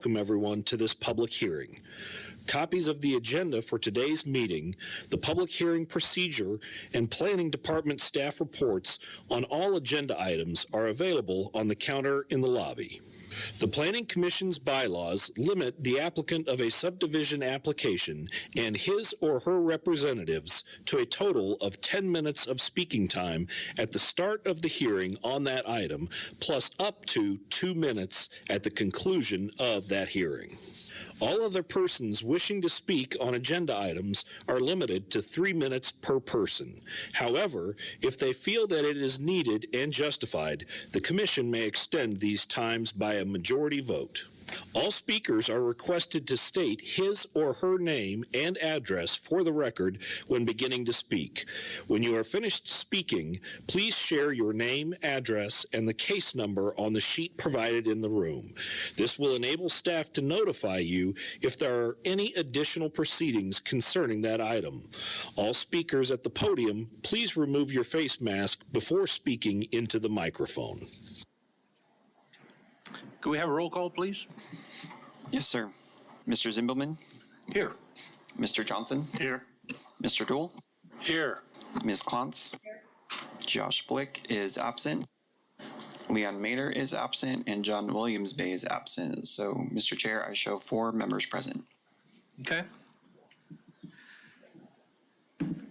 Welcome everyone to this public hearing. Copies of the agenda for today's meeting, the public hearing procedure, and Planning Department staff reports on all agenda items are available on the counter in the lobby. The Planning Commission's bylaws limit the applicant of a subdivision application and his or her representatives to a total of 10 minutes of speaking time at the start of the hearing on that item, plus up to 2 minutes at the conclusion of that hearing. All other persons wishing to speak on agenda items are limited to 3 minutes per person. However, if they feel that it is needed and justified, the Commission may extend these times by a majority vote. All speakers are requested to state his or her name and address for the record when beginning to speak. When you are finished speaking, please share your name, address, and the case number on the sheet provided in the room. This will enable staff to notify you if there are any additional proceedings concerning that item. All speakers at the podium, please remove your face mask before speaking into the microphone. Can we have a roll call, please? Yes, sir. Mr. Zimbelman? Here. Mr. Johnson? Here. Mr. Dool? Here. Ms. Klontz? Here. Josh Blick is absent. Leon Mader is absent, and John Williams Bay is absent. So, Mr. Chair, I show 4 members present. Okay.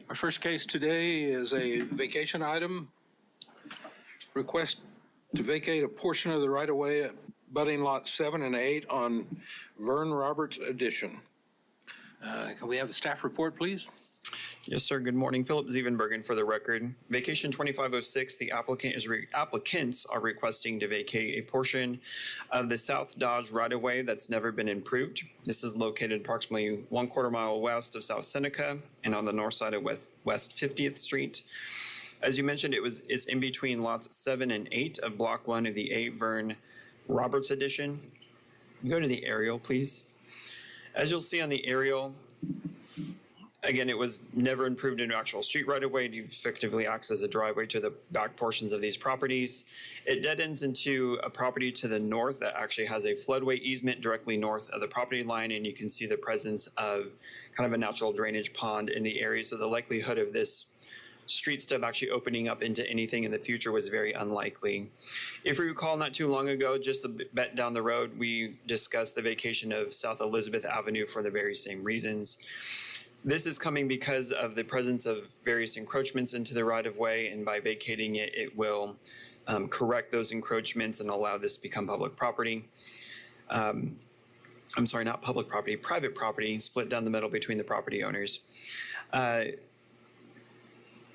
Our first case today is a vacation item. Request to vacate a portion of the right-of-way at abutting lots 7 and 8 on Vern Roberts Addition. Can we have the staff report, please? Yes, sir. Good morning. Philip Zievenbergen for the record. Vacation 2506, the applicants are requesting to vacate a portion of the South Dodge right-of-way that's never been improved. This is located approximately 1/4 mile west of South Seneca and on the north side of West 50th Street. As you mentioned, it's in between lots 7 and 8 of Block 1 of the 8 Vern Roberts Addition. Go to the aerial, please. As you'll see on the aerial, again, it was never improved into actual street right-of-way. It effectively acts as a driveway to the back portions of these properties. It dead ends into a property to the north that actually has a floodway easement directly north of the property line, and you can see the presence of kind of a natural drainage pond in the area. So the likelihood of this street stub actually opening up into anything in the future was very unlikely. If you recall, not too long ago, just a bit down the road, we discussed the vacation of South Elizabeth Avenue for the very same reasons. This is coming because of the presence of various encroachments into the right-of-way, and by vacating it, it will correct those encroachments and allow this to become public property. I'm sorry, not public property, private property, split down the middle between the property owners.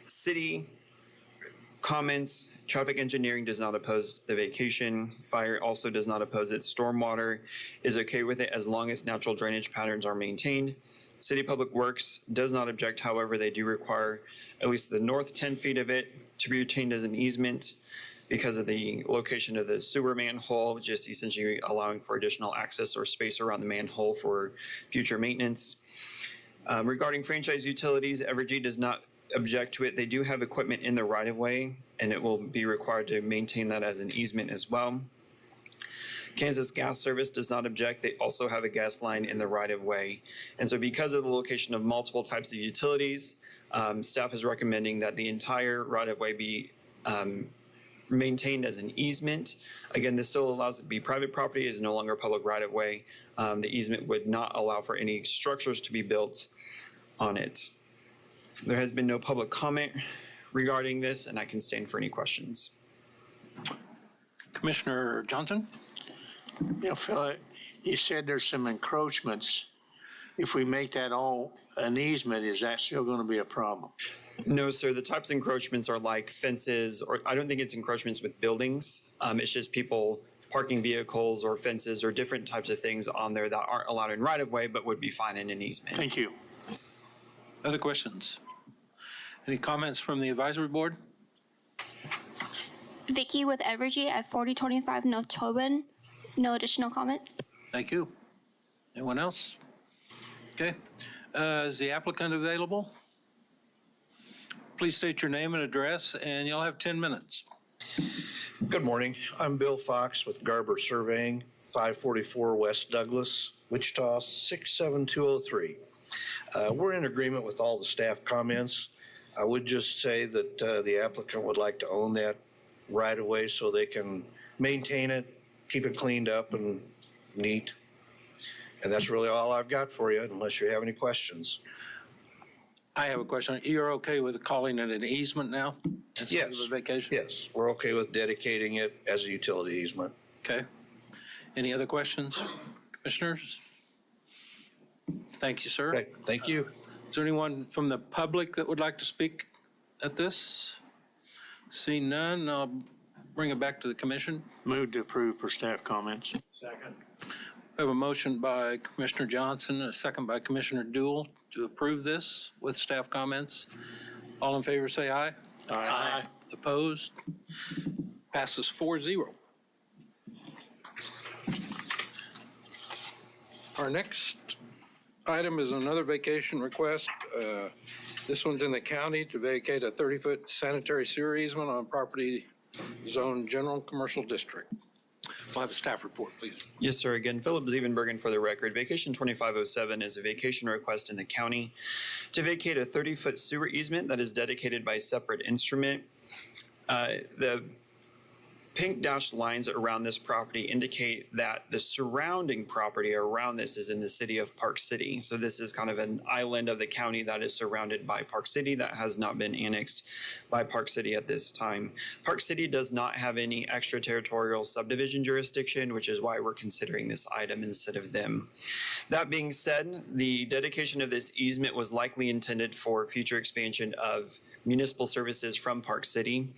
City comments, traffic engineering does not oppose the vacation. Fire also does not oppose it. Stormwater is okay with it as long as natural drainage patterns are maintained. City Public Works does not object. However, they do require at least the north 10 feet of it to be retained as an easement because of the location of the sewer manhole, just essentially allowing for additional access or space around the manhole for future maintenance. Regarding franchise utilities, Evergy does not object to it. They do have equipment in the right-of-way, and it will be required to maintain that as an easement as well. Kansas Gas Service does not object. They also have a gas line in the right-of-way. And so because of the location of multiple types of utilities, staff is recommending that the entire right-of-way be maintained as an easement. Again, this still allows it to be private property. It is no longer public right-of-way. The easement would not allow for any structures to be built on it. There has been no public comment regarding this, and I can stand for any questions. Commissioner Johnson? Yeah, Phil, you said there's some encroachments. If we make that all an easement, is that still going to be a problem? No, sir. The types of encroachments are like fences, or I don't think it's encroachments with buildings. It's just people parking vehicles or fences or different types of things on there that aren't allowed in right-of-way but would be fine in an easement. Thank you. Other questions? Any comments from the advisory board? Vicky with Evergy at 4025 North Tobin. No additional comments. Thank you. Anyone else? Okay. Is the applicant available? Please state your name and address, and you'll have 10 minutes. Good morning. I'm Bill Fox with Garber Surveying, 544 West Douglas, Wichita, 67203. We're in agreement with all the staff comments. I would just say that the applicant would like to own that right away so they can maintain it, keep it cleaned up and neat. And that's really all I've got for you, unless you have any questions. I have a question. You're okay with calling it an easement now? Instead of Yes. a vacation? Yes, we're okay with dedicating it as a utility easement. Okay. Any other questions, commissioners? Thank you, sir. Okay, thank you. Is there anyone from the public that would like to speak at this? Seeing none, I'll bring it back to the commission. Move to approve for staff comments. Second. We have a motion by Commissioner Johnson, a second by Commissioner Dool to approve this with staff comments. All in favor, say aye. Aye. Opposed? Passes 4-0. Our next item is another vacation request. This one's in the county to vacate a 30-foot sanitary sewer easement on property zone general commercial district. We'll have a staff report, please. Yes, sir. Again, Philip Zievenbergen for the record. Vacation 2507 is a vacation request in the county to vacate a 30-foot sewer easement that is dedicated by separate instrument. The pink dashed lines around this property indicate that the surrounding property around this is in the city of Park City. So this is kind of an island of the county that is surrounded by Park City that has not been annexed by Park City at this time. Park City does not have any extraterritorial subdivision jurisdiction, which is why we're considering this item instead of them. That being said, the dedication of this easement was likely intended for future expansion of municipal services from Park City.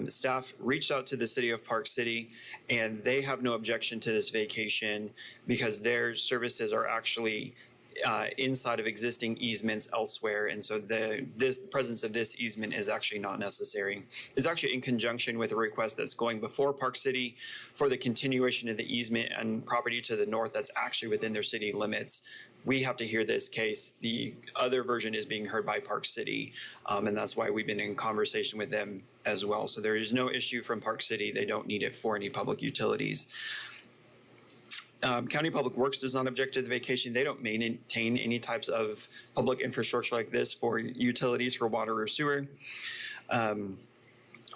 Staff reached out to the city of Park City, and they have no objection to this vacation because their services are actually inside of existing easements elsewhere, and so the presence of this easement is actually not necessary. It's actually in conjunction with a request that's going before Park City for the continuation of the easement and property to the north that's actually within their city limits. We have to hear this case. The other version is being heard by Park City, and that's why we've been in conversation with them as well. So there is no issue from Park City. They don't need it for any public utilities. County Public Works does not object to the vacation. They don't maintain any types of public infrastructure like this for utilities for water or sewer. I'll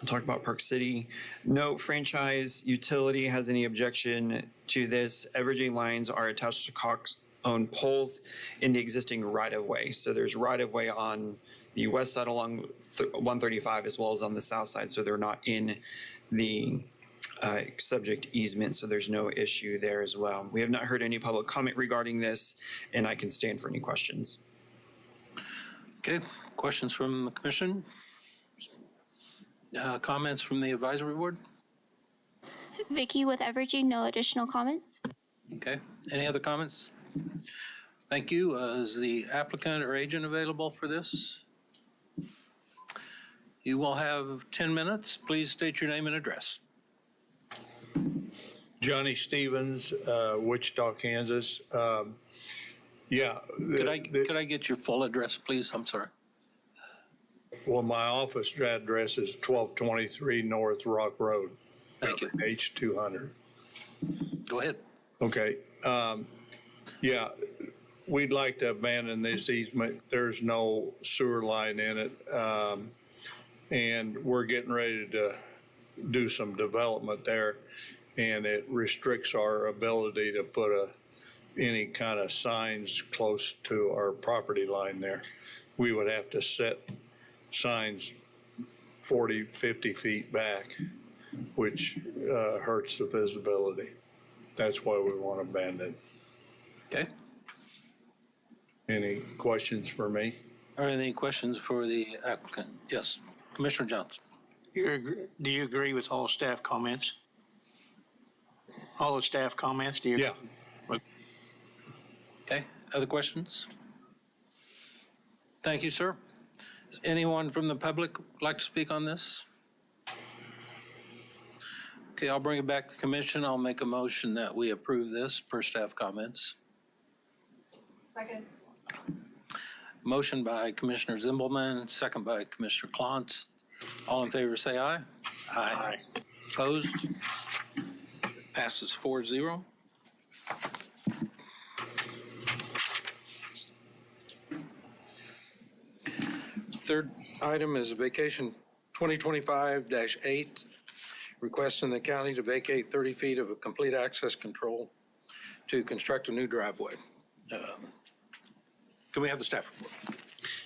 talk about Park City. No franchise utility has any objection to this. Evergreen lines are attached to Cox-owned poles in the existing right-of-way. So there's right-of-way on the west side along 135 as well as on the south side. So they're not in the subject easement, so there's no issue there as well. We have not heard any public comment regarding this, and I can stand for any questions. Okay, questions from the commission? Comments from the advisory board? Vicky with Evergy, no additional comments. Okay, any other comments? Thank you. Is the applicant or agent available for this? You will have 10 minutes. Please state your name and address. Johnny Stevens, Wichita, Kansas. Yeah. Could I get your full address, please? I'm sorry. Well, my office address is 1223 North Rock Road. Thank you. H200. Go ahead. Okay. Yeah, we'd like to abandon this easement. There's no sewer line in it. And we're getting ready to do some development there. And it restricts our ability to put any kind of signs close to our property line there. We would have to set signs 40, 50 feet back, which hurts the visibility. That's why we want to abandon. Okay. Any questions for me? Are there any questions for the applicant? Yes, Commissioner Johnson. Do you agree with all staff comments? All the staff comments, do you? Yeah. Okay, other questions? Thank you, sir. Does anyone from the public like to speak on this? Okay, I'll bring it back to the commission. I'll make a motion that we approve this per staff comments. Second. Motion by Commissioner Zimbelman, second by Commissioner Klontz. All in favor, say aye. Aye. Opposed? Passes 4-0. Third item is vacation 2025-8, requesting the county to vacate 30 feet of a complete access control to construct a new driveway. Can we have the staff report?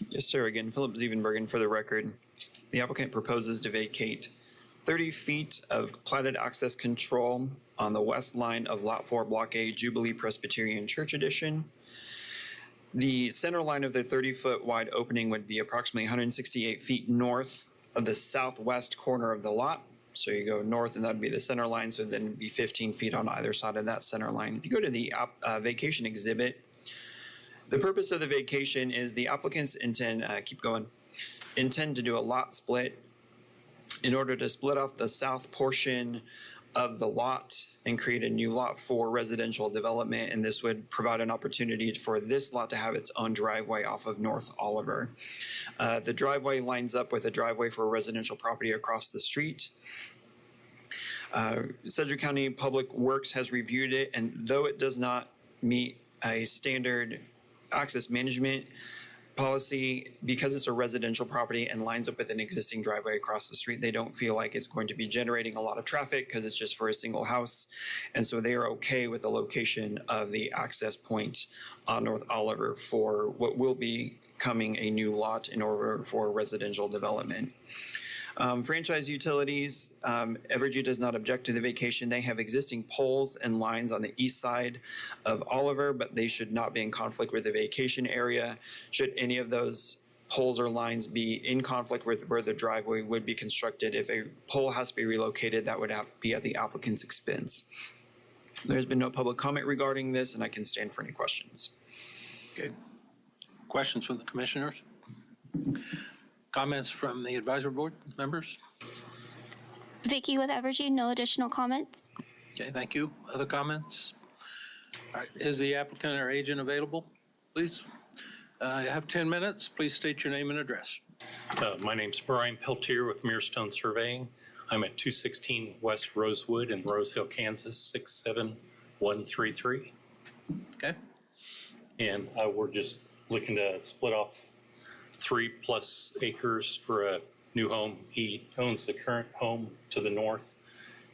Yes, sir. Again, Philip Zievenbergen for the record. The applicant proposes to vacate 30 feet of platted access control on the west line of Lot 4, Block A, Jubilee Presbyterian Church Edition. The center line of the 30-foot wide opening would be approximately 168 feet north of the southwest corner of the lot. So you go north and that'd be the center line, so then it'd be 15 feet on either side of that center line. If you go to the vacation exhibit, the purpose of the vacation is the applicants intend to do a lot split in order to split off the south portion of the lot and create a new lot for residential development. And this would provide an opportunity for this lot to have its own driveway off of North Oliver. The driveway lines up with a driveway for a residential property across the street. Sedgwick County Public Works has reviewed it, and though it does not meet a standard access management policy, because it's a residential property and lines up with an existing driveway across the street, they don't feel like it's going to be generating a lot of traffic because it's just for a single house. And so they are okay with the location of the access point on North Oliver for what will be becoming a new lot in order for residential development. Franchise utilities, Evergy does not object to the vacation. They have existing poles and lines on the east side of Oliver, but they should not be in conflict with the vacation area. Should any of those poles or lines be in conflict with where the driveway would be constructed, if a pole has to be relocated, that would have to be at the applicant's expense. There's been no public comment regarding this, and I can stand for any questions. Okay. Questions from the commissioners? Comments from the advisory board members? Vicky with Evergy, no additional comments. Okay, thank you. Other comments? All right, is the applicant or agent available? Please. You have 10 minutes. Please state your name and address. My name's Brian Peltier with Mirstone Surveying. I'm at 216 West Rosewood in Rose Hill, Kansas, 67133. Okay. And we're just looking to split off 3+ acres for a new home. He owns the current home to the north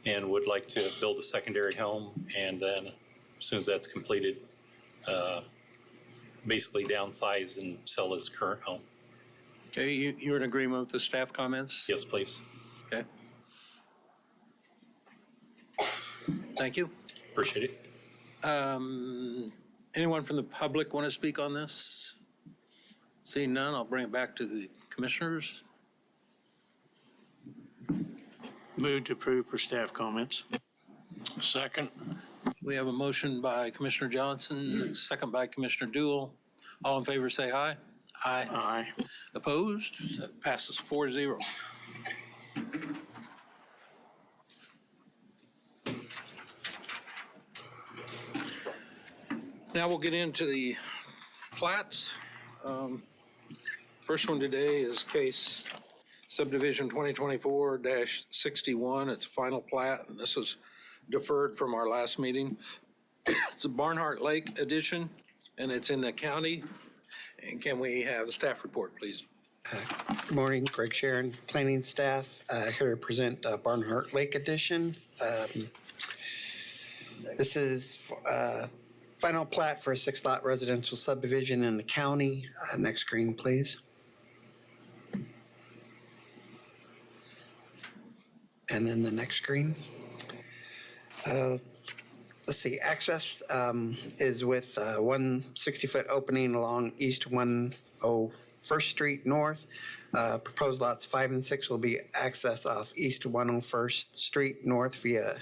and would like to build a secondary home, and then as soon as that's completed, basically downsize and sell his current home. Okay, you're in agreement with the staff comments? Yes, please. Okay. Thank you. Appreciate it. Anyone from the public want to speak on this? Seeing none, I'll bring it back to the commissioners. Move to approve for staff comments. Second. We have a motion by Commissioner Johnson, second by Commissioner Duell. All in favor, say aye. Aye. Aye. Opposed? That passes 4-0. Now we'll get into the plats. First one today is case Subdivision 2024-61. It's a final plat, and this is deferred from our last meeting. It's a Barnhart Lake addition, and it's in the county. And can we have the staff report, please? Good morning, Greg Sharon, planning staff, here to present Barnhart Lake Edition. This is final plat for a 6-lot residential subdivision in the county. Next screen, please. And then the next screen. Let's see, access is with 160-foot opening along East 101st Street North. Proposed lots 5 and 6 will be accessed off East 101st Street North via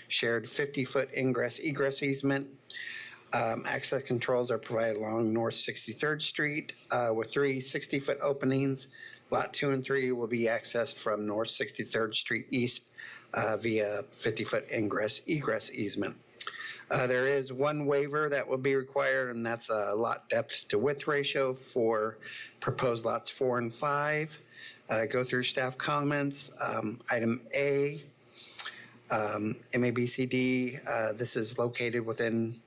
shared 50-foot ingress-egress easement. Access controls are provided along North 63rd Street with 3 60-foot openings. Lot 2 and 3 will be accessed from North 63rd Street East via 50-foot ingress-egress easement. There is one waiver that will be required, and that's a lot depth to width ratio for proposed lots 4 and 5. Go through staff comments. Item A, MABCD, this is located within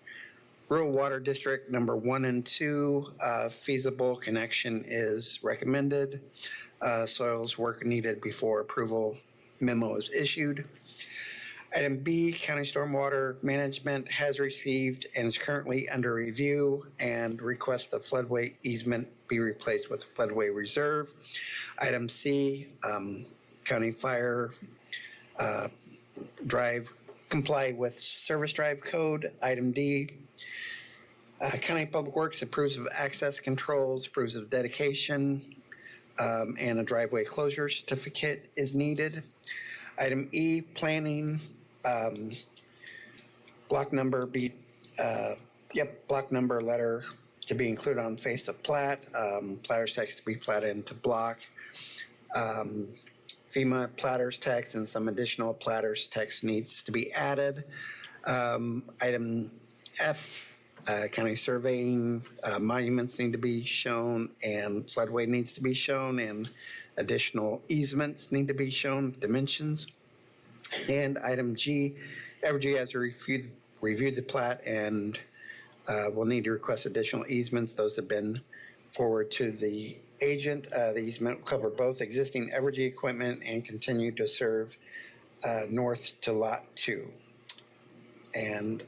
Rural Water District number 1 and 2, feasible connection is recommended. Soils work needed before approval memo is issued. Item B, County Stormwater Management has received and is currently under review and requests the floodway easement be replaced with floodway reserve. Item C, County Fire Drive comply with Service Drive Code. Item D, County Public Works approves of access controls, approves of dedication, and a driveway closure certificate is needed. Item E, planning, block number letter to be included on face of plat, platter's text to be platted into block, FEMA platter's text and some additional platter's text needs to be added. Item F, county surveying, monuments need to be shown and floodway needs to be shown and additional easements need to be shown, dimensions. And item G, Evergy has reviewed the plat and will need to request additional easements. Those have been forwarded to the agent. The easement will cover both existing Evergy equipment and continue to serve north to Lot 2. And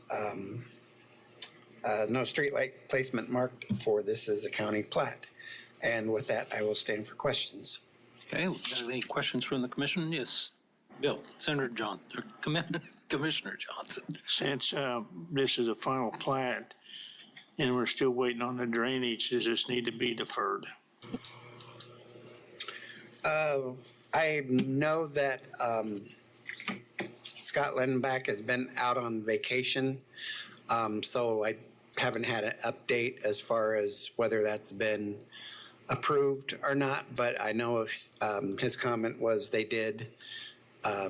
no streetlight placement marked for this is a county plat. And with that, I will stand for questions. Okay, any questions from the commission? Yes, Bill, Senator Johnson, or Commissioner Johnson. Since this is a final plat and we're still waiting on the drainage, does this need to be deferred? I know that Scott Lendenbach has been out on vacation, so I haven't had an update as far as whether that's been approved or not, but I know his comment was they did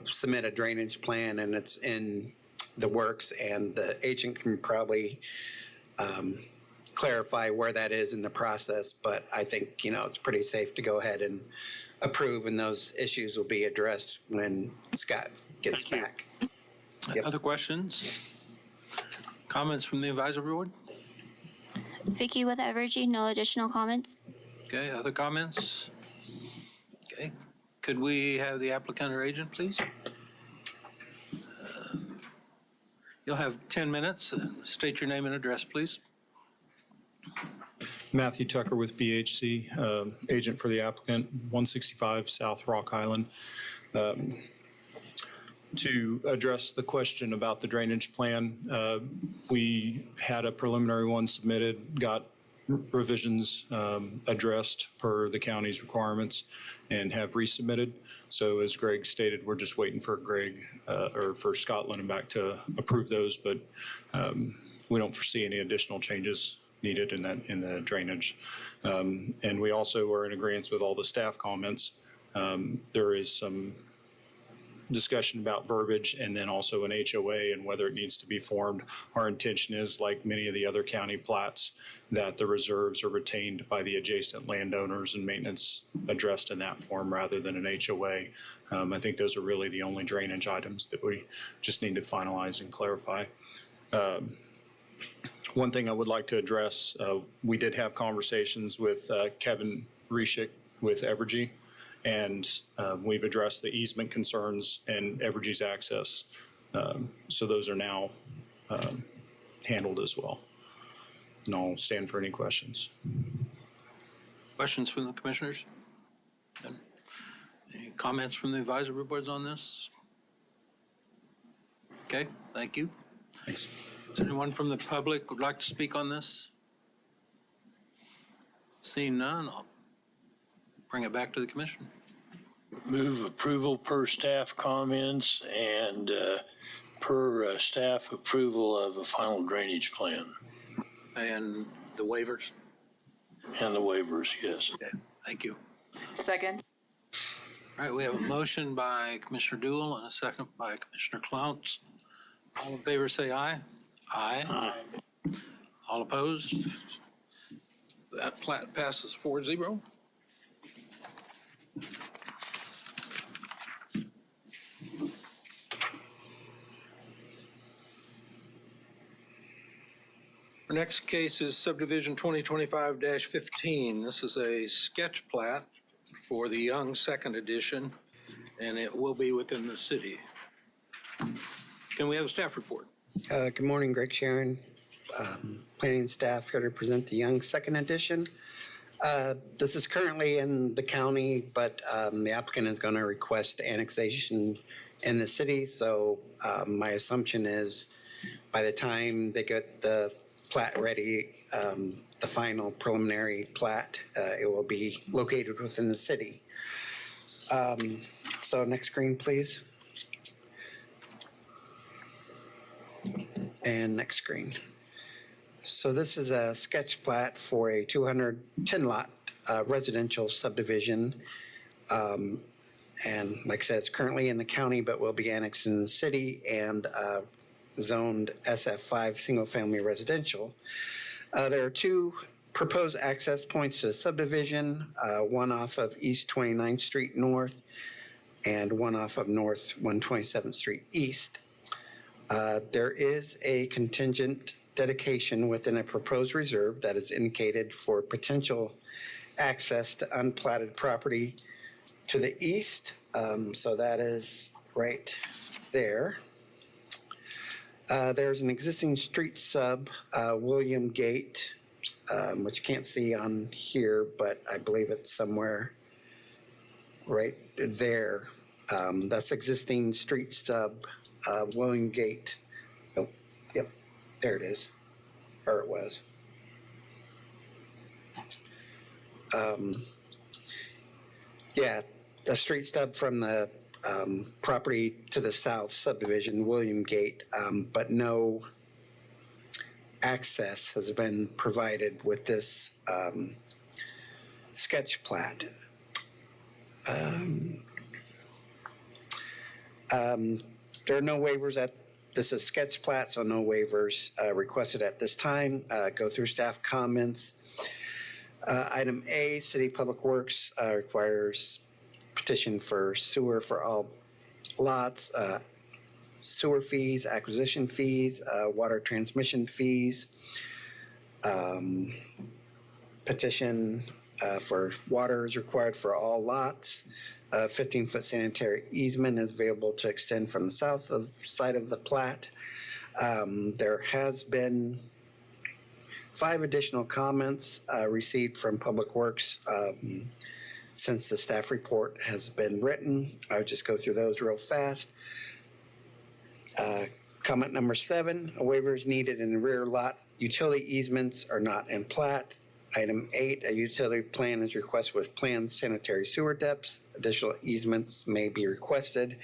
submit a drainage plan and it's in the works, and the agent can probably clarify where that is in the process, but I think, it's pretty safe to go ahead and approve, and those issues will be addressed when Scott gets back. Yep. Other questions? Comments from the advisory board? Vicky with Evergy, no additional comments. Okay, other comments? Okay, could we have the applicant or agent, please? You'll have 10 minutes. State your name and address, please. Matthew Tucker with BHC, agent for the applicant, 165 South Rock Island. To address the question about the drainage plan, we had a preliminary one submitted, got revisions addressed per the county's requirements, and have resubmitted. So as Greg stated, we're just waiting for for Scott Lendenbach to approve those, but we don't foresee any additional changes needed in the drainage. And we also are in agreement with all the staff comments. There is some discussion about verbiage and then also an HOA and whether it needs to be formed. Our intention is, like many of the other county plats, that the reserves are retained by the adjacent landowners and maintenance addressed in that form rather than an HOA. I think those are really the only drainage items that we just need to finalize and clarify. One thing I would like to address, we did have conversations with Kevin Reshik with Evergy, and we've addressed the easement concerns and Evergy's access. So those are now handled as well. And I'll stand for any questions. Questions from the commissioners? Any comments from the advisory boards on this? Okay, thank you. Thanks. Is there anyone from the public would like to speak on this? Seeing none, I'll bring it back to the commission. Move approval per staff comments and per staff approval of a final drainage plan And the waivers? and the waivers, yes. Okay, thank you. Second. All right, we have a motion by Commissioner Dool and a second by Commissioner Clounce. All in favor, say aye. Aye. Aye. All opposed? That plat passes 4-0. Our next case is subdivision 2025-15. This is a sketch plat for the Young Second Edition, and it will be within the city. Can we have a staff report? Good morning, Greg Sharon. Planning staff here to present the Young Second Edition. This is currently in the county, but the applicant is going to request annexation in the city. So my assumption is by the time they get the plat ready, the final preliminary plat, it will be located within the city. So next screen, please. And next screen. So this is a sketch plat for a 210 lot residential subdivision. And like I said, it's currently in the county, but will be annexed in the city and zoned SF5 single family residential. There are two proposed access points to the subdivision, one off of East 29th Street North and one off of North 127th Street East. There is a contingent dedication within a proposed reserve that is indicated for potential access to unplatted property to the east. So that is right there. There's an existing street sub, William Gate, which you can't see on here, but I believe it's somewhere right there. That's existing street sub, William Gate. Oh, yep, there it is, or it was. Yeah, the street stub from the property to the south subdivision, William Gate, but no access has been provided with this sketch plat. There are no waivers this is sketch plat, so no waivers requested at this time. Go through staff comments. Item A, City Public Works requires petition for sewer for all lots, sewer fees, acquisition fees, water transmission fees, petition for water is required for all lots. 15-foot sanitary easement is available to extend from the south side of the plat. There has been 5 additional comments received from Public Works since the staff report has been written. I'll just go through those real fast. Comment number 7, a waiver is needed in the rear lot. Utility easements are not in plat. Item 8, a utility plan is requested with planned sanitary sewer depths. Additional easements may be requested.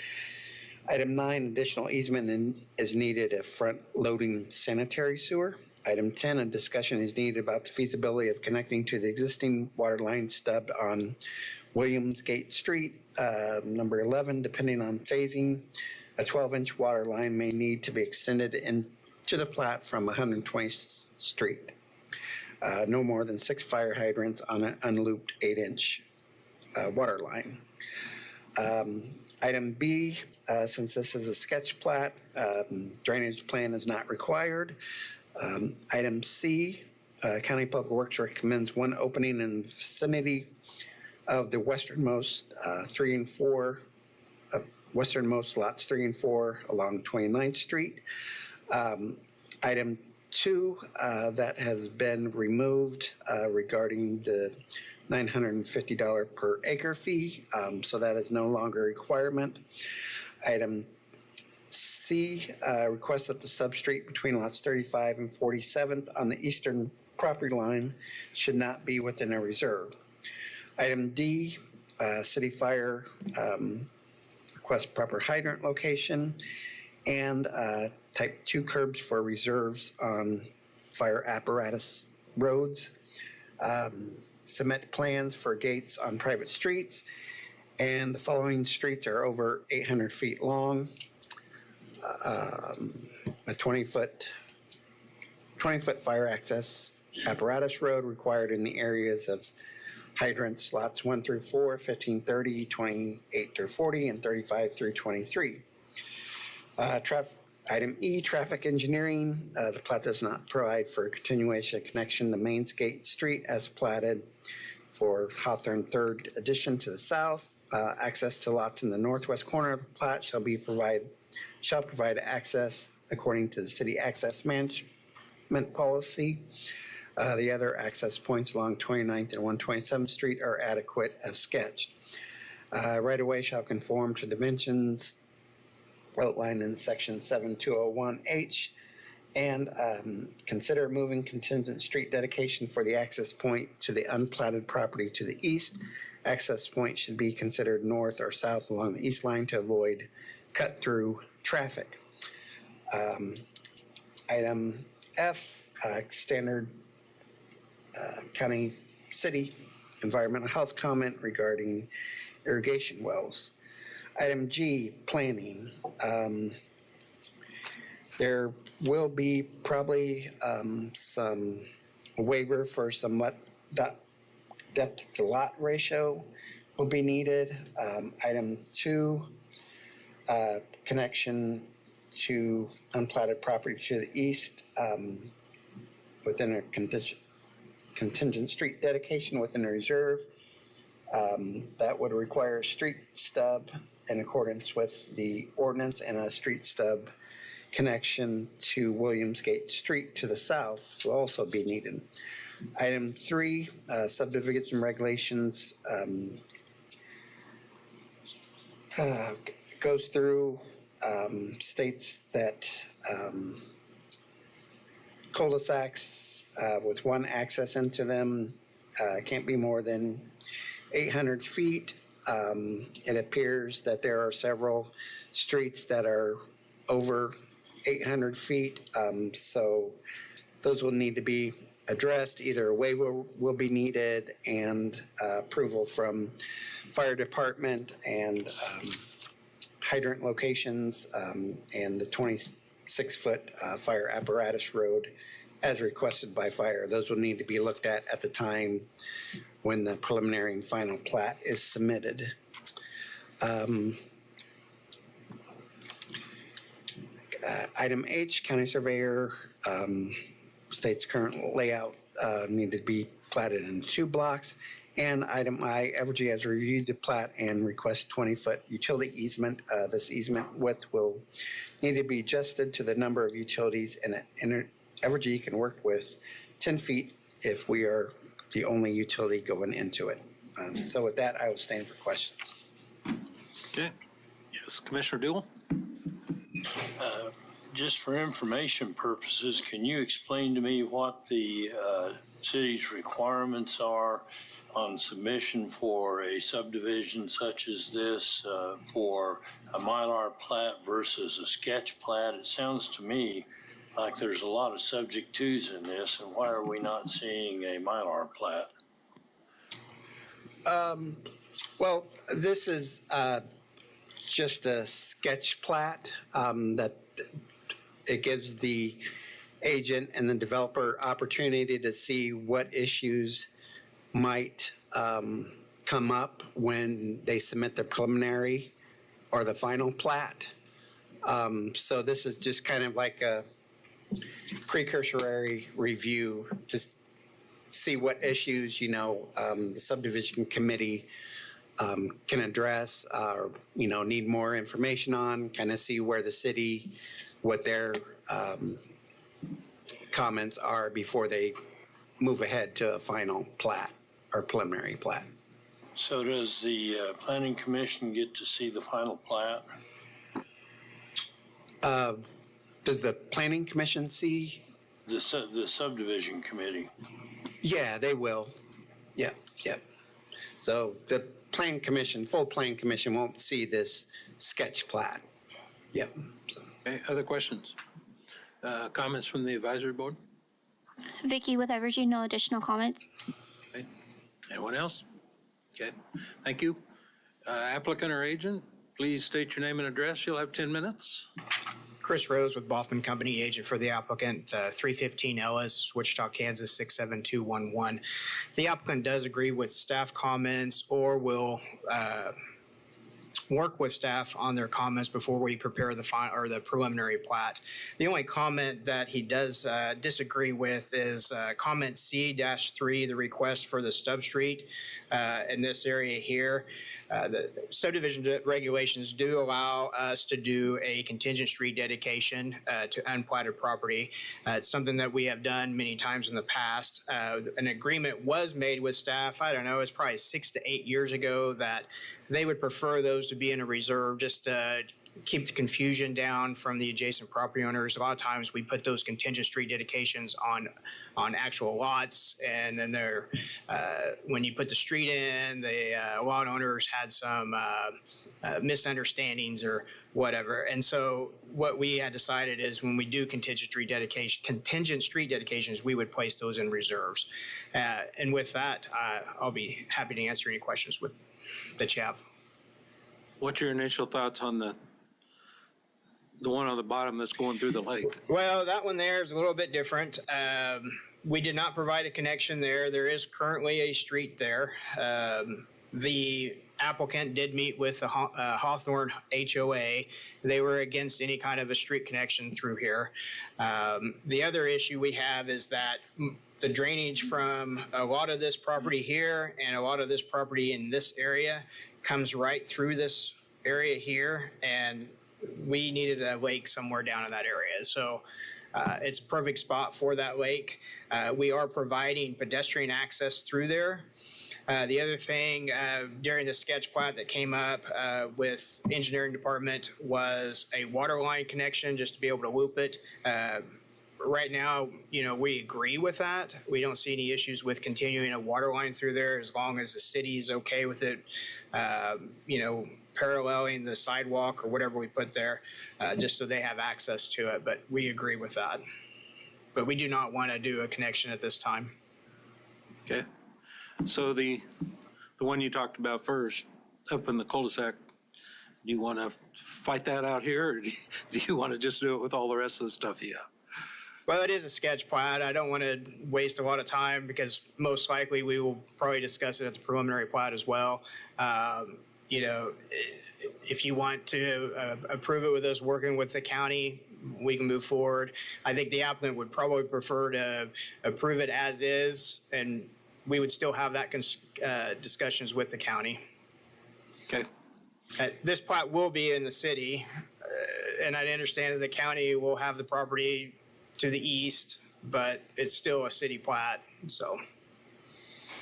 Item 9, additional easement is needed at front loading sanitary sewer. Item 10, a discussion is needed about the feasibility of connecting to the existing water line stub on Williamsgate Street. Number 11, depending on phasing, a 12-inch water line may need to be extended into the plat from 120th Street. No more than 6 fire hydrants on an unlooped 8-inch water line. Item B, since this is a sketch plat, drainage plan is not required. Item C, County Public Works recommends one opening in the vicinity of the westernmost 3 and 4, westernmost lots 3 and 4 along 29th Street. Item 2, that has been removed regarding the $950 per acre fee, so that is no longer a requirement. Item C, requests that the substreet between lots 35 and 47th on the eastern property line should not be within a reserve. Item D, City Fire requests proper hydrant location and type 2 curbs for reserves on fire apparatus roads. Submit plans for gates on private streets, and the following streets are over 800 feet long. A 20-foot fire access apparatus road required in the areas of hydrants lots 1 through 4, 1530, 28 through 40, and 35 through 23. Item E, traffic engineering. The plat does not provide for a continuation connection to Mainsgate Street as platted for Hawthorne Third Addition to the south. Access to lots in the northwest corner of the plat shall provide access according to the city access management policy. The other access points along 29th and 127th Street are adequate as sketched. Right-of-way shall conform to dimensions outlined in section 7201H, and consider moving contingent street dedication for the access point to the unplatted property to the east. Access point should be considered north or south along the east line to avoid cut-through traffic. Item F, standard county city environmental health comment regarding irrigation wells. Item G, planning. There will be probably some waiver for some depth to lot ratio will be needed. Item 2, connection to unplatted property to the east within a contingent street dedication within a reserve. That would require a street stub in accordance with the ordinance, and a street stub connection to Williamsgate Street to the south will also be needed. Item 3, subdivision regulations goes through, states that cul-de-sacs with one access into them can't be more than 800 feet. It appears that there are several streets that are over 800 feet, so those will need to be addressed. Either a waiver will be needed and approval from fire department and hydrant locations and the 26-foot fire apparatus road as requested by fire. Those will need to be looked at the time when the preliminary and final plat is submitted. Item H, county surveyor states current layout needed to be platted in 2 blocks. And item I, Evergy has reviewed the plat and requests 20-foot utility easement. This easement width will need to be adjusted to the number of utilities, and Evergy can work with 10 feet if we are the only utility going into it. So with that, I will stand for questions. Okay. Yes, Commissioner Dewell? Just for information purposes, can you explain to me what the city's requirements are on submission for a subdivision such as this, for a Mylar plat versus a sketch plat? It sounds to me like there's a lot of subject twos in this, and why are we not seeing a Mylar plat? Well, this is just a sketch plat that it gives the agent and the developer opportunity to see what issues might come up when they submit the preliminary or the final plat. So this is just kind of like a precursory review to see what issues, the subdivision committee can address or, need more information on, kind of see where the city, what their comments are before they move ahead to a final plat or preliminary plat. So does the planning commission get to see the final plat? Does the planning commission see? The subdivision committee? Yeah, they will. Yeah. So the full plan commission won't see this sketch plat. Yep. So. Okay, other questions? Comments from the advisory board? Vicky with Evergy, no additional comments. Okay. Anyone else? Okay, thank you. Applicant or agent, please state your name and address. You'll have 10 minutes. Chris Rose with Boffman Company, agent for the applicant, 315 Ellis, Wichita, Kansas, 67211. The applicant does agree with staff comments or will work with staff on their comments before we prepare the final or the preliminary plat. The only comment that he does disagree with is comment C-3, the request for the stub street in this area here. The subdivision regulations do allow us to do a contingent street dedication to unplatted property. It's something that we have done many times in the past. An agreement was made with staff, I don't know, it's probably 6 to 8 years ago, that they would prefer those to be in a reserve just to keep the confusion down from the adjacent property owners. A lot of times we put those contingent street dedications on actual lots, and then they're when you put the street in, the lot owners had some misunderstandings or whatever. And so what we had decided is when we do contingent street dedications, we would place those in reserves. And with that, I'll be happy to answer any questions that you have. What's your initial thoughts on the one on the bottom that's going through the lake? Well, that one there is a little bit different. We did not provide a connection there. There is currently a street there. The applicant did meet with the Hawthorne HOA. They were against any kind of a street connection through here. The other issue we have is that the drainage from a lot of this property here and a lot of this property in this area comes right through this area here, and we needed a lake somewhere down in that area. So it's a perfect spot for that lake. We are providing pedestrian access through there. The other thing during the sketch plat that came up with engineering department was a water line connection just to be able to loop it. Right now, we agree with that. We don't see any issues with continuing a water line through there as long as the city is okay with it, paralleling the sidewalk or whatever we put there, just so they have access to it. But we agree with that. But we do not want to do a connection at this time. Okay. So the one you talked about first, up in the cul-de-sac, do you want to fight that out here, or do you want to just do it with all the rest of the stuff you have? Well, it is a sketch plat. I don't want to waste a lot of time because most likely we will probably discuss it at the preliminary plat as well. If you want to approve it with us working with the county, we can move forward. I think the applicant would probably prefer to approve it as is, and we would still have that discussions with the county. Okay. This plat will be in the city, and I understand that the county will have the property to the east, but it's still a city plat, so.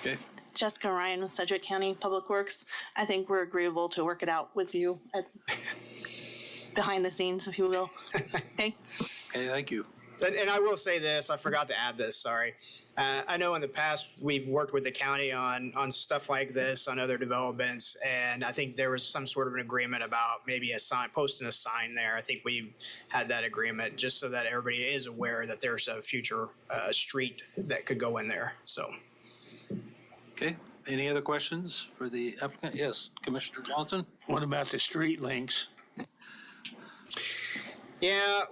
Okay. Jessica Ryan with Sedgwick County Public Works. I think we're agreeable to work it out with you behind the scenes, if you will. Okay. Okay, thank you. And I will say this, I forgot to add this, sorry. I know in the past, we've worked with the county on stuff like this, on other developments, and I think there was some sort of an agreement about maybe a sign, posting a sign there. I think we had that agreement just so that everybody is aware that there's a future street that could go in there, so. Okay, any other questions for the applicant? Yes, Commissioner Johnson? What about the street links? Yeah,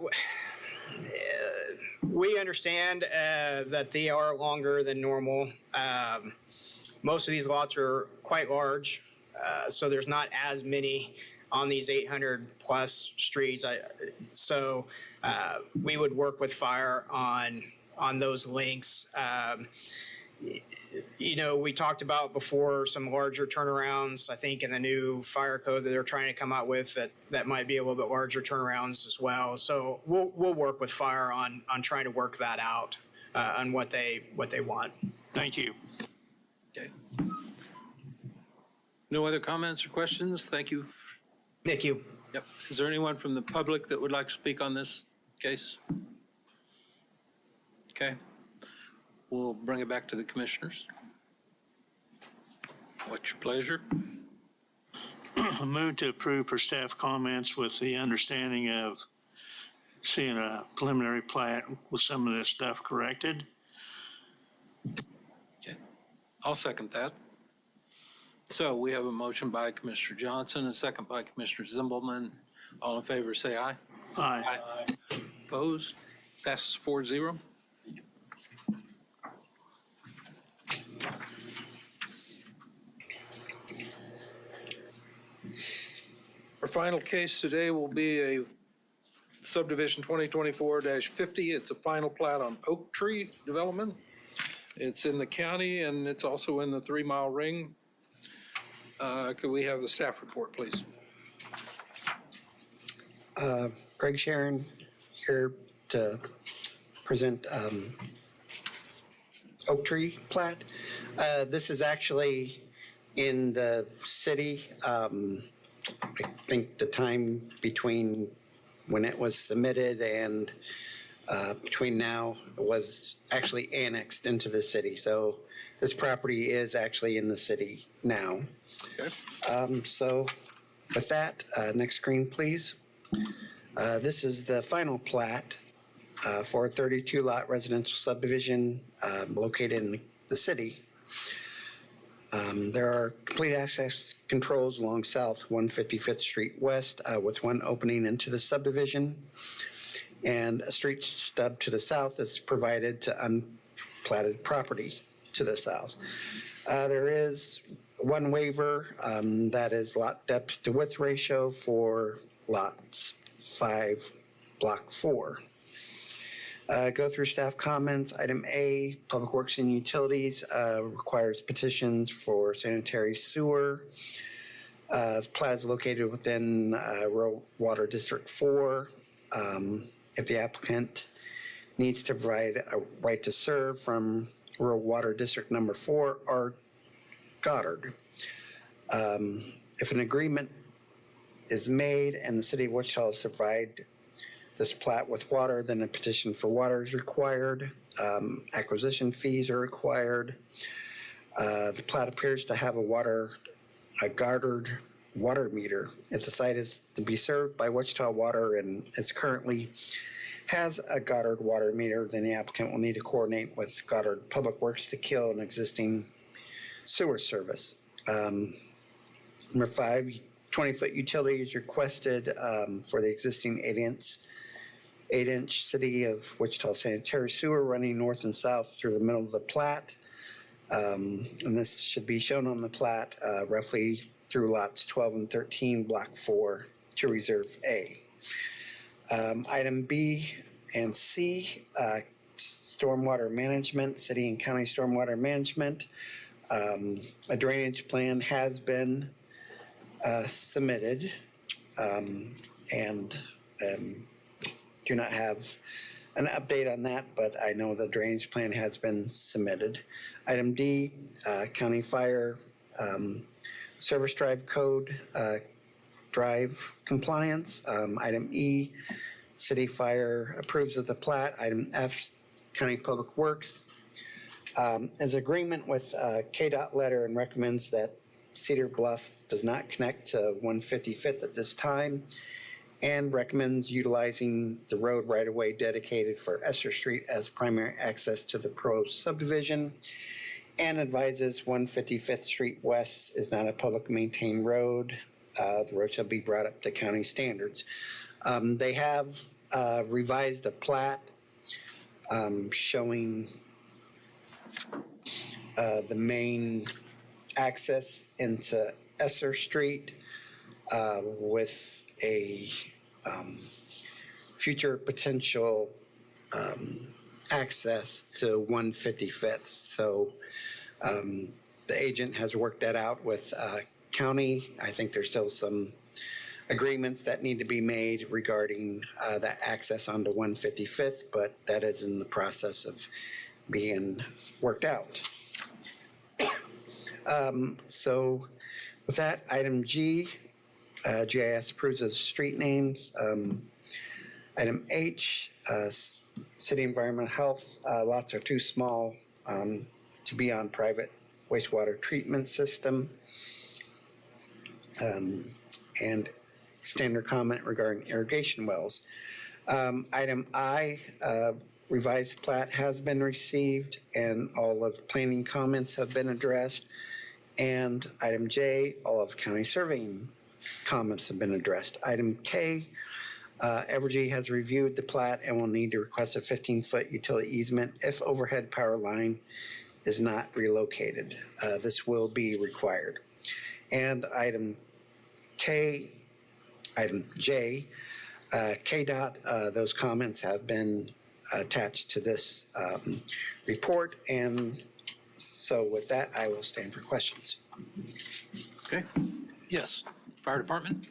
we understand that they are longer than normal. Most of these lots are quite large, so there's not as many on these 800 plus streets. So we would work with fire on those links. We talked about before some larger turnarounds. I think in the new fire code that they're trying to come out with, that might be a little bit larger turnarounds as well. So we'll work with fire on trying to work that out on what they want. Thank you. Okay. No other comments or questions? Thank you. Thank you. Yep. Is there anyone from the public that would like to speak on this case? Okay. We'll bring it back to the commissioners. What's your pleasure? Move to approve per staff comments with the understanding of seeing a preliminary plat with some of this stuff corrected. Okay. I'll second that. So we have a motion by Commissioner Johnson, a second by Commissioner Zimbelman. All in favor, say aye. Aye. Aye. Opposed? Passes 4-0. final case today will be a subdivision 2024-50. It's a final plat on Oak Tree Development. It's in the county and it's also in the 3 Mile Ring. Could we have the staff report, please? Greg Sharon here to present Oak Tree plat. This is actually in the city. I think the time between when it was submitted and between now was actually annexed into the city. So this property is actually in the city now. Okay. So with that, next screen, please. This is the final plat for a 32-lot residential subdivision located in the city. There are complete access controls along South 155th Street West with one opening into the subdivision, and a street stub to the south is provided to unplatted property to the south. There is one waiver that is lot depth to width ratio for lots 5, block 4. Go through staff comments. Item A, Public Works and Utilities requires petitions for sanitary sewer. The plat is located within Rural Water District 4. If the applicant needs to provide a right to serve from Rural Water District Number 4 or Goddard. If an agreement is made and the city of Wichita is to provide this plat with water, then a petition for water is required. Acquisition fees are required. The plat appears to have a Goddard water meter. If the site is to be served by Wichita Water and is currently has a Goddard water meter, then the applicant will need to coordinate with Goddard Public Works to kill an existing sewer service. Number 5, 20-foot utility is requested for the existing 8-inch City of Wichita sanitary sewer running north and south through the middle of the plat. And this should be shown on the plat roughly through lots 12 and 13, block 4 to Reserve A. Item B and C, stormwater management, city and county stormwater management. A drainage plan has been submitted and do not have an update on that, but I know the drainage plan has been submitted. Item D, county fire service drive code drive compliance. Item E, city fire approves of the plat. Item F, county public works is agreement with KDOT letter and recommends that Cedar Bluff does not connect to 155th at this time, and recommends utilizing the road right-of-way dedicated for Esther Street as primary access to the proposed subdivision, and advises 155th Street West is not a public maintained road. The road shall be brought up to county standards. They have revised a plat showing the main access into Esther Street with a future potential access to 155th. So the agent has worked that out with county. I think there's still some agreements that need to be made regarding that access onto 155th, but that is in the process of being worked out. So with that, item G, GIS approves of street names. Item H, city environmental health, lots are too small to be on private wastewater treatment system. And standard comment regarding irrigation wells. Item I, revised plat has been received and all of planning comments have been addressed. And item J, all of county surveying comments have been addressed. Item K, Evergy has reviewed the plat and will need to request a 15-foot utility easement if overhead power line is not relocated. This will be required. And item K, Item J, KDOT, those comments have been attached to this report, and so with that, I will stand for questions. Okay. Yes. Fire Department?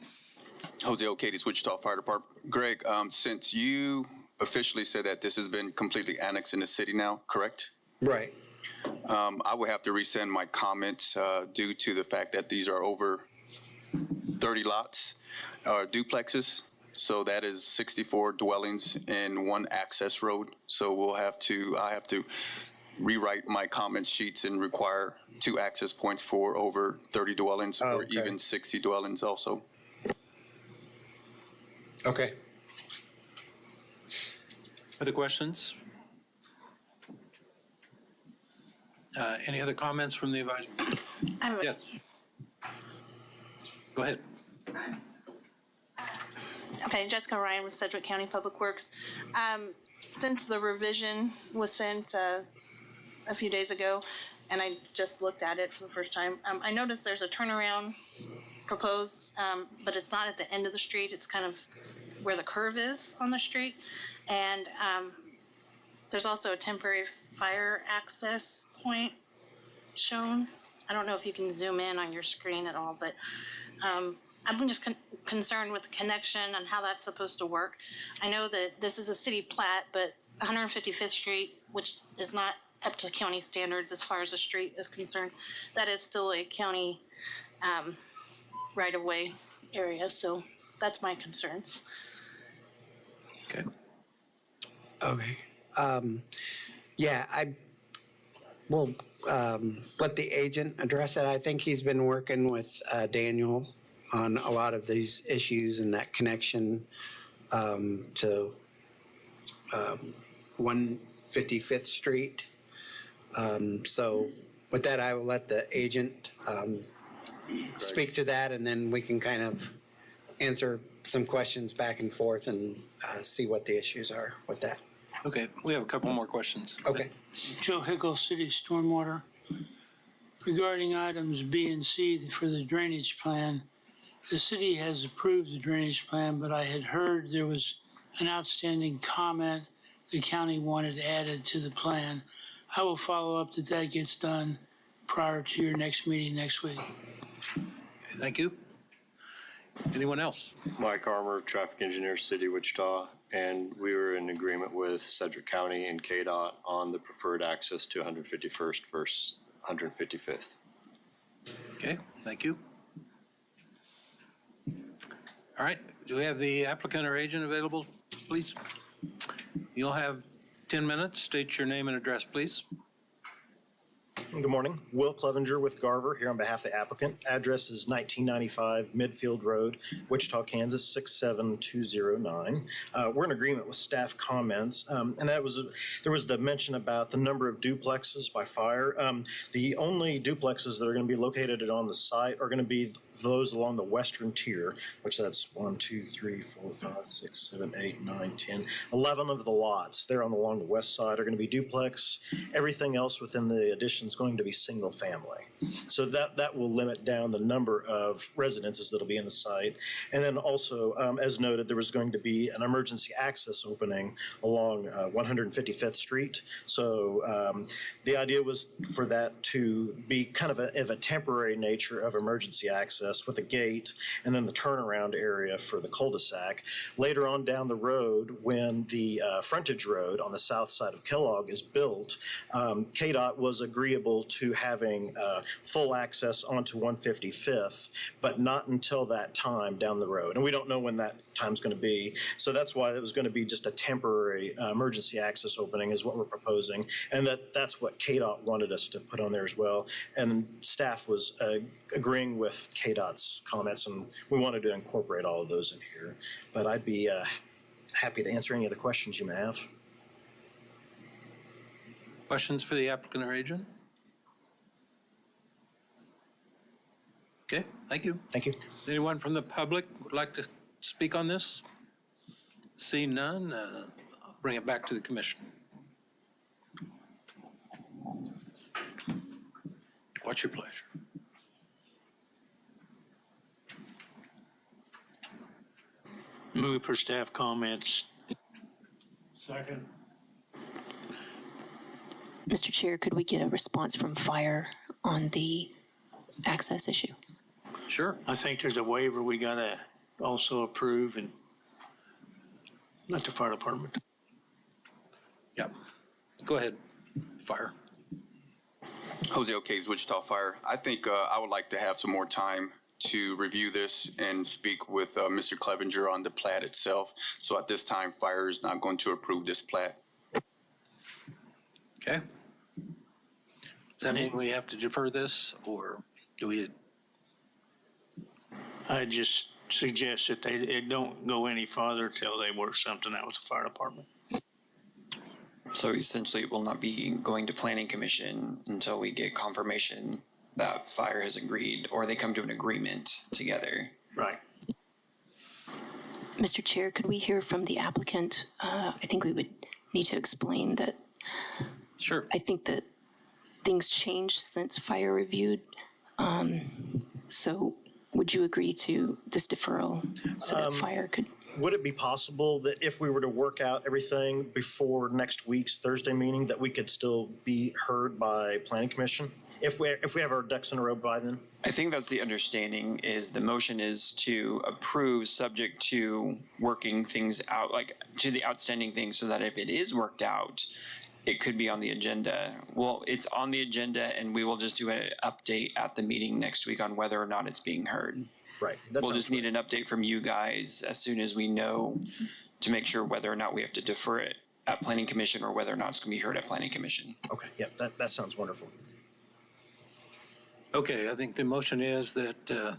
Jose O'Kadis, Wichita Fire Department. Greg, since you officially said that this has been completely annexed in the city now, correct? Right. I would have to resend my comments due to the fact that these are over 30 lots, duplexes. So that is 64 dwellings in one access road. So I have to rewrite my comment sheets and require 2 access points for over 30 dwellings or even 60 dwellings also. Okay. Other questions? Any other comments from the advisory? Yes. Go ahead. Okay, Jessica Ryan with Sedgwick County Public Works. Since the revision was sent a few days ago, and I just looked at it for the first time, I noticed there's a turnaround proposed, but it's not at the end of the street. It's kind of where the curve is on the street. And there's also a temporary fire access point shown. I don't know if you can zoom in on your screen at all, but I'm just concerned with the connection and how that's supposed to work. I know that this is a city plat, but 155th Street, which is not up to county standards as far as the street is concerned, that is still a county right-of-way area. So that's my concerns. Okay. Okay. Yeah, I will let the agent address it. I think he's been working with Daniel on a lot of these issues and that connection to 155th Street. So with that, I will let the agent speak to that, and then we can kind of answer some questions back and forth and see what the issues are with that. Okay, we have a couple more questions. Okay. Joe Hickle, City Stormwater. Regarding items B and C for the drainage plan, the city has approved the drainage plan, but I had heard there was an outstanding comment the county wanted added to the plan. I will follow up that that gets done prior to your next meeting next week. Thank you. Anyone else? Mike Armour, traffic engineer, City of Wichita, and we were in agreement with Sedgwick County and KDOT on the preferred access to 151st versus 155th. Okay, thank you. All right, do we have the applicant or agent available, please? You'll have 10 minutes. State your name and address, please. Good morning. Will Clevenger with Garver here on behalf of the applicant. Address is 1995 Midfield Road, Wichita, Kansas 67209. We're in agreement with staff comments, and there was the mention about the number of duplexes by fire. The only duplexes that are going to be located on the site are going to be those along the western tier, which that's 1, 2, 3, 4, 5, 6, 7, 8, 9, 10, 11 of the lots there along the west side are going to be duplex. Everything else within the addition is going to be single family. So that will limit down the number of residences that'll be in the site. And then also, as noted, there was going to be an emergency access opening along 155th Street. So the idea was for that to be kind of a temporary nature of emergency access with a gate and then the turnaround area for the cul-de-sac. Later on down the road, when the frontage road on the south side of Kellogg is built, KDOT was agreeable to having full access onto 155th, but not until that time down the road. And we don't know when that time's going to be. So that's why it was going to be just a temporary emergency access opening is what we're proposing. And that's what KDOT wanted us to put on there as well. And staff was agreeing with KDOT's comments, and we wanted to incorporate all of those in here. But I'd be happy to answer any of the questions you may have. Questions for the applicant or agent? Okay, thank you. Thank you. Anyone from the public would like to speak on this? See none, I'll bring it back to the commission. What's your pleasure? Move for staff comments. Second. Mr. Chair, could we get a response from fire on the access issue? Sure. I think there's a waiver we gotta also approve and not the fire department. Yep. Go ahead, Fire. Jose O'Kays, Wichita Fire. I think I would like to have some more time to review this and speak with Mr. Clevenger on the plat itself. So at this time, Fire is not going to approve this plat. Okay. Does that mean we have to defer this, or do we? I just suggest that they don't go any farther till they work something out with the fire department. So essentially, it will not be going to planning commission until we get confirmation that fire has agreed or they come to an agreement together. Right. Mr. Chair, could we hear from the applicant? I think we would need to explain that. Sure. I think that things changed since fire reviewed. So would you agree to this deferral so that fire could? Would it be possible that if we were to work out everything before next week's Thursday meeting, that we could still be heard by Planning Commission? If we have our ducks in a row by then? I think that's the understanding is the motion is to approve subject to working things out, like to the outstanding things so that if it is worked out, it could be on the agenda. Well, it's on the agenda and we will just do an update at the meeting next week on whether or not it's being heard. Right. We'll just need an update from you guys as soon as we know to make sure whether or not we have to defer it at Planning Commission or whether or not it's going to be heard at Planning Commission. Okay, yeah, that sounds wonderful. Okay, I think the motion is that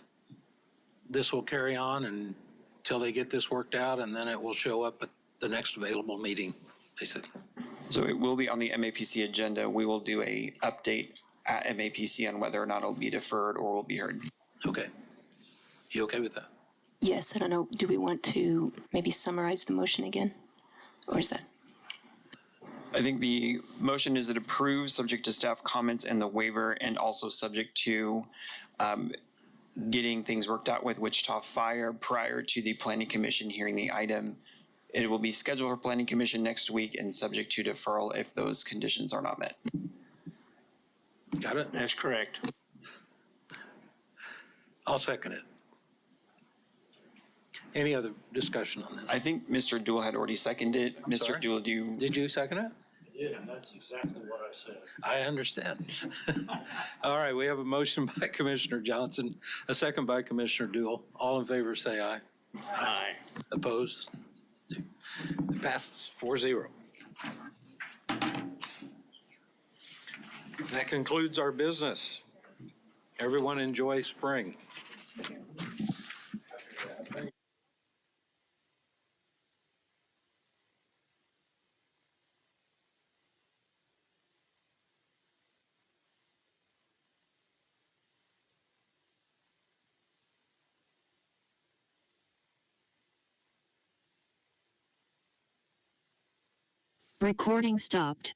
this will carry on until they get this worked out, and then it will show up at the next available meeting, basically. So it will be on the MAPC agenda. We will do a update at MAPC on whether or not it'll be deferred or will be heard. Okay. You okay with that? Yes, I don't know. Do we want to maybe summarize the motion again? Or is that? I think the motion is it approves subject to staff comments and the waiver and also subject to getting things worked out with Wichita Fire prior to the Planning Commission hearing the item. It will be scheduled for Planning Commission next week and subject to deferral if those conditions are not met. Got it? That's correct. I'll second it. Any other discussion on this? I think Mr. Dool had already seconded it. Mr. sorry? Dool, do Did you second it? Yeah, that's exactly what I said. I understand. All right, we have a motion by Commissioner Johnson, a second by Commissioner Dool. All in favor, say aye. Aye. Opposed? It passes 4-0. That concludes our business. Everyone enjoy spring. Recording stopped.